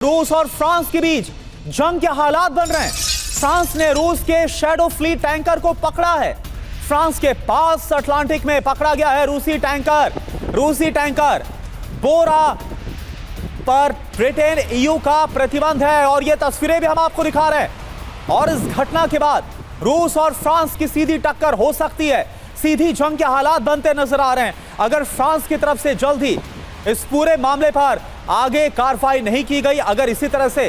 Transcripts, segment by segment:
रूस और फ्रांस के बीच जंग के हालात बन रहे हैं। फ्रांस ने रूस के शैडो फ्लीट टैंकर को पकड़ा है। फ्रांस के पास अटलांटिक में पकड़ा गया है रूसी टैंकर बोरा पर ब्रिटेन ईयू का प्रतिबंध है और ये तस्वीरें भी हम आपको दिखा रहे हैं। और इस घटना के बाद रूस और फ्रांस की सीधी टक्कर हो सकती है, सीधी जंग के हालात बनते नजर आ रहे हैं। अगर फ्रांस की तरफ से जल्द ही इस पूरे मामले पर आगे कार्रवाई नहीं की गई, अगर इसी तरह से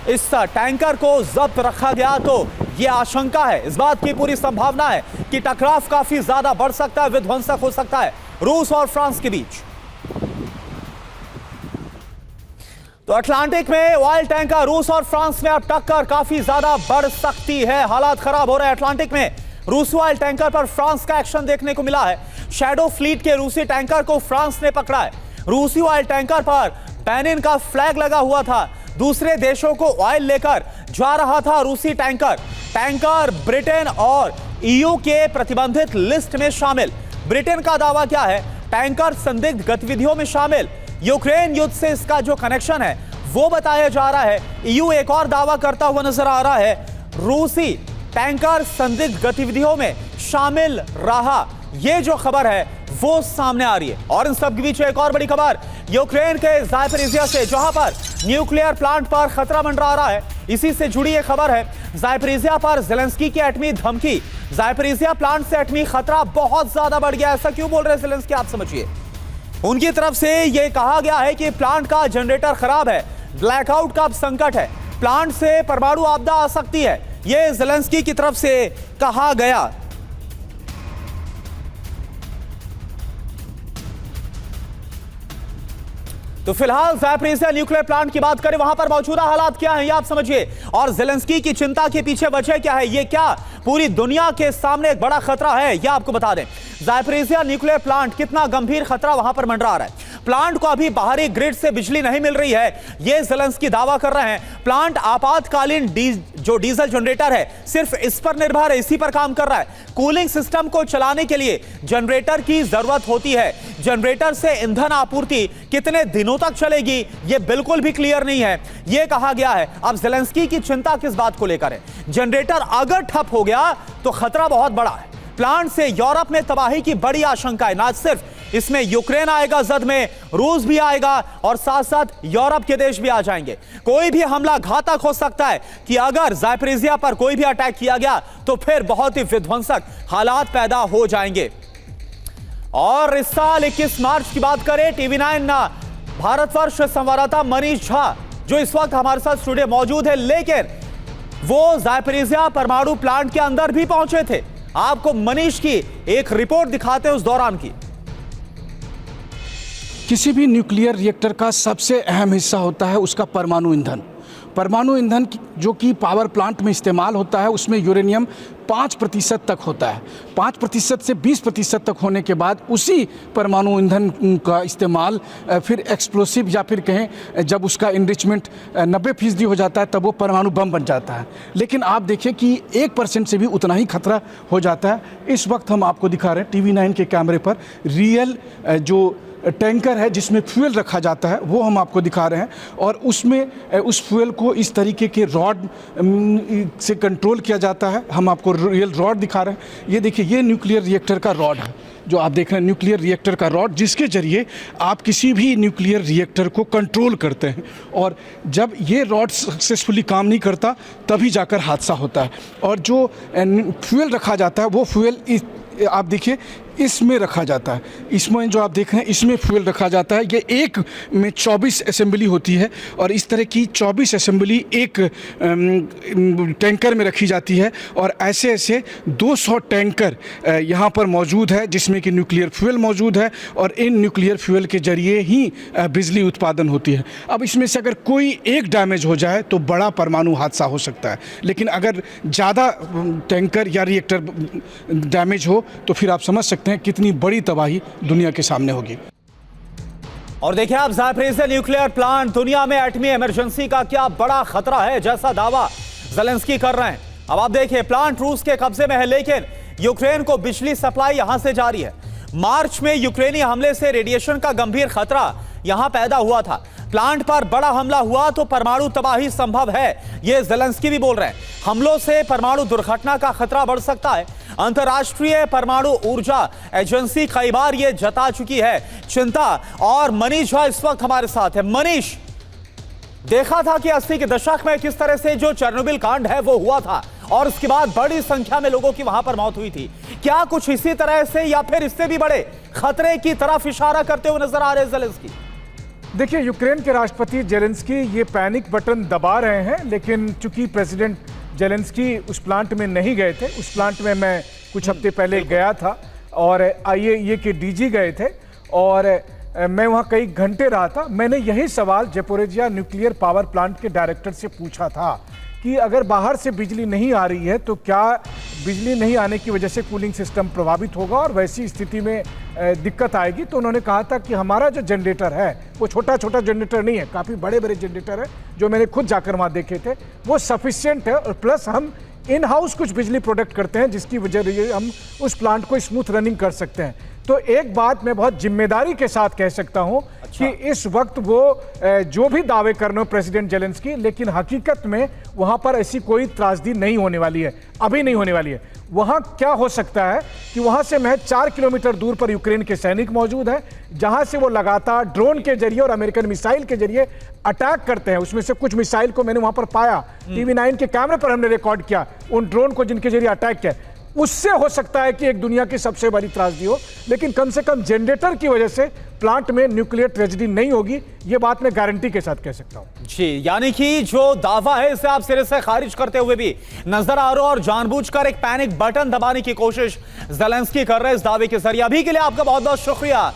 इस टैंकर को जब्त रखा गया, तो यह आशंका है, इस बात की पूरी संभावना है कि टकराव काफी ज्यादा बढ़ सकता है, विध्वंसक हो सकता है रूस और फ्रांस के बीच। तो अटलांटिक में ऑयल टैंकर रूस और फ्रांस में अब टक्कर काफी ज्यादा बढ़ सकती है। हालात खराब हो रहे हैं अटलांटिक में। रूसी ऑयल टैंकर पर फ्रांस का एक्शन देखने को मिला है। शैडो फ्लीट के रूसी टैंकर को फ्रांस ने पकड़ा है। रूसी ऑयल टैंकर पर बेनिन का फ्लैग लगा हुआ था। दूसरे देशों को ऑयल लेकर जा रहा था रूसी टैंकर ब्रिटेन और ईयू के प्रतिबंधित लिस्ट में शामिल। ब्रिटेन का दावा क्या है? टैंकर संदिग्ध गतिविधियों में शामिल। यूक्रेन युद्ध से इसका जो कनेक्शन है वो बताया जा रहा है। ईयू एक और दावा करता हुआ नजर आ रहा है, रूसी टैंकर संदिग्ध गतिविधियों में शामिल रहा। ये जो खबर है वो सामने आ रही है। और इन सब के बीच एक और बड़ी खबर यूक्रेन के ज़ापोरिज़िया से, जहां पर न्यूक्लियर प्लांट पर खतरा मंडरा रहा है। इसी से जुड़ी एक खबर है, ज़ापोरिज़िया पर ज़ेलेंस्की की एटमी धमकी। ज़ापोरिज़िया प्लांट से एटमी खतरा बहुत ज्यादा बढ़ गया। ऐसा क्यों बोल रहे हैं ज़ेलेंस्की, आप समझिए। उनकी तरफ से यह कहा गया है कि प्लांट का जनरेटर खराब है, ब्लैकआउट का अब संकट है, प्लांट से परमाणु आपदा आ सकती है। यह ज़ेलेंस्की की तरफ से कहा गया। तो फिलहाल ज़ापोरिज़िया न्यूक्लियर प्लांट की बात करें, वहां पर मौजूदा हालात क्या हैं ये आप समझिए। और ज़ेलेंस्की की चिंता के पीछे वजह क्या है, ये क्या पूरी दुनिया के सामने एक बड़ा खतरा है, यह आपको बता दें। ज़ापोरिज़िया न्यूक्लियर प्लांट कितना गंभीर खतरा वहां पर मंडरा रहा है। प्लांट को अभी बाहरी ग्रिड से बिजली नहीं मिल रही है, यह ज़ेलेंस्की दावा कर रहे हैं। प्लांट आपातकालीन जो डीजल जनरेटर है सिर्फ इस पर निर्भर है, इसी पर काम कर रहा है। कूलिंग सिस्टम को चलाने के लिए जनरेटर की जरूरत होती है। जनरेटर से ईंधन आपूर्ति कितने दिनों तक चलेगी यह बिल्कुल भी क्लियर नहीं है, यह कहा गया है। अब ज़ेलेंस्की की चिंता किस बात को लेकर है? जनरेटर अगर ठप हो गया तो खतरा बहुत बड़ा है। प्लांट से यूरोप में तबाही की बड़ी आशंका है। ना सिर्फ इसमें यूक्रेन आएगा जद में, रूस भी आएगा और साथ साथ यूरोप के देश भी आ जाएंगे। कोई भी हमला घातक हो सकता है कि अगर ज़ापोरिज़िया पर कोई भी अटैक किया गया तो फिर बहुत ही विध्वंसक हालात पैदा हो जाएंगे। और इस साल 21 मार्च की बात करें, TV9 भारतवर्ष संवाददाता मनीष झा जो इस वक्त हमारे साथ स्टूडियो मौजूद है, लेकिन वो ज़ापोरिज़िया परमाणु प्लांट के अंदर भी पहुंचे थे। आपको मनीष की एक रिपोर्ट दिखाते हैं उस दौरान की। किसी भी न्यूक्लियर रिएक्टर का सबसे अहम हिस्सा होता है उसका परमाणु ईंधन। परमाणु ईंधन जो कि पावर प्लांट में इस्तेमाल होता है उसमें यूरेनियम 5% तक होता है। 5% से 20% तक होने के बाद उसी परमाणु ईंधन का इस्तेमाल फिर एक्सप्लोसिव या फिर कहें जब उसका इनरिचमेंट 90% हो जाता है तब वो परमाणु बम बन जाता है। लेकिन आप देखिए कि 1% से भी उतना ही खतरा हो जाता है। इस वक्त हम आपको दिखा रहे हैं TV9 के कैमरे पर रियल जो टैंकर है जिसमें फ्यूल रखा जाता है वो हम आपको दिखा रहे हैं। और उसमें उस फ्यूल को इस तरीके के रॉड से कंट्रोल किया जाता है। हम आपको रियल रॉड दिखा रहे हैं। ये देखिए, ये न्यूक्लियर रिएक्टर का रॉड है जो आप देख रहे हैं, न्यूक्लियर रिएक्टर का रॉड, जिसके जरिए आप किसी भी न्यूक्लियर रिएक्टर को कंट्रोल करते हैं। और जब ये रॉड सक्सेसफुली काम नहीं करता तभी जाकर हादसा होता है। और जो फ्यूल रखा जाता है वो फ्यूल आप देखिए इसमें रखा जाता है। इसमें जो आप देख रहे हैं इसमें फ्यूल रखा जाता है। ये एक में 24 असेंबली होती है और इस तरह की 24 असेंबली एक टैंकर में रखी जाती है। और ऐसे 200 टैंकर यहाँ पर मौजूद है जिसमें कि न्यूक्लियर फ्यूल मौजूद है और इन न्यूक्लियर फ्यूल के जरिए ही बिजली उत्पादन होती है। अब इसमें से अगर कोई एक डैमेज हो जाए तो बड़ा परमाणु हादसा हो सकता है, लेकिन अगर ज़्यादा टैंकर या रिएक्टर डैमेज हो तो फिर आप समझ सकते हैं कितनी बड़ी तबाही दुनिया के सामने होगी। और देखिए आप, ज़ापोरिज़िया न्यूक्लियर प्लांट दुनिया में एटमी इमरजेंसी का क्या बड़ा खतरा है जैसा दावा ज़ेलेंस्की कर रहे हैं। अब आप देखिए, प्लांट रूस के कब्जे में है लेकिन यूक्रेन को बिजली सप्लाई यहां से जारी है। मार्च में यूक्रेनी हमले से रेडिएशन का गंभीर खतरा यहां पैदा हुआ था। प्लांट पर बड़ा हमला हुआ तो परमाणु तबाही संभव है, ये ज़ेलेंस्की भी बोल रहे हैं। हमलों से परमाणु दुर्घटना का खतरा बढ़ सकता है। अंतर्राष्ट्रीय परमाणु ऊर्जा एजेंसी कई बार यह जता चुकी है चिंता। और मनीष झा इस वक्त हमारे साथ है। मनीष, देखा था कि 80 के दशक में किस तरह से जो चेरनोबिल कांड है वो हुआ था और उसके बाद बड़ी संख्या में लोगों की वहां पर मौत हुई थी। क्या कुछ इसी तरह से या फिर इससे भी बड़े खतरे की तरफ इशारा करते हुए नजर आ रहे हैं ज़ेलेंस्की? देखिए, यूक्रेन के राष्ट्रपति जेलेंस्की ये पैनिक बटन दबा रहे हैं, लेकिन चूंकि प्रेसिडेंट जेलेंस्की उस प्लांट में नहीं गए थे, उस प्लांट में मैं कुछ हफ्ते पहले गया था और आईएईए के डीजी गए थे और मैं वहाँ कई घंटे रहा था। मैंने यही सवाल ज़पोरिजिया न्यूक्लियर पावर प्लांट के डायरेक्टर से पूछा था कि अगर बाहर से बिजली नहीं आ रही है तो क्या बिजली नहीं आने की वजह से कूलिंग सिस्टम प्रभावित होगा और वैसी स्थिति में दिक्कत आएगी। तो उन्होंने कहा था कि हमारा जो जनरेटर है वो छोटा छोटा जनरेटर नहीं है, काफ़ी बड़े बड़े जनरेटर है जो मैंने खुद जाकर वहाँ देखे थे, वो सफिशिएंट है और प्लस हम इन हाउस कुछ बिजली प्रोडक्ट करते हैं जिसकी वजह से हम उस प्लांट को स्मूथ रनिंग कर सकते हैं। तो एक बात मैं बहुत जिम्मेदारी के साथ कह सकता हूं कि इस वक्त वो जो भी दावे करने हो प्रेसिडेंट जेलेंस्की, लेकिन हकीकत में वहां पर ऐसी कोई त्रासदी नहीं होने वाली है, अभी नहीं होने वाली है। वहां क्या हो सकता है कि वहां से महज 4 किलोमीटर दूर पर यूक्रेन के सैनिक मौजूद हैं, जहां से वो लगातार ड्रोन के जरिए और अमेरिकन मिसाइल के जरिए अटैक करते हैं। उसमें से कुछ मिसाइल को मैंने वहां पर पाया, TV9 के कैमरे पर हमने रिकॉर्ड किया उन ड्रोन को जिनके जरिए अटैक किया। उससे हो सकता है कि एक दुनिया की सबसे बड़ी त्रासदी हो, लेकिन कम से कम जनरेटर की वजह से प्लांट में न्यूक्लियर ट्रेजेडी नहीं होगी, ये बात मैं गारंटी के साथ कह सकता हूं। जी, यानी कि जो दावा है इसे आप सिरे से खारिज करते हुए भी नजर आ रहे हो और जानबूझकर एक पैनिक बटन दबाने की कोशिश ज़ेलेंस्की कर रहे हैं इस दावे के जरिए। अभी के लिए आपका बहुत बहुत शुक्रिया।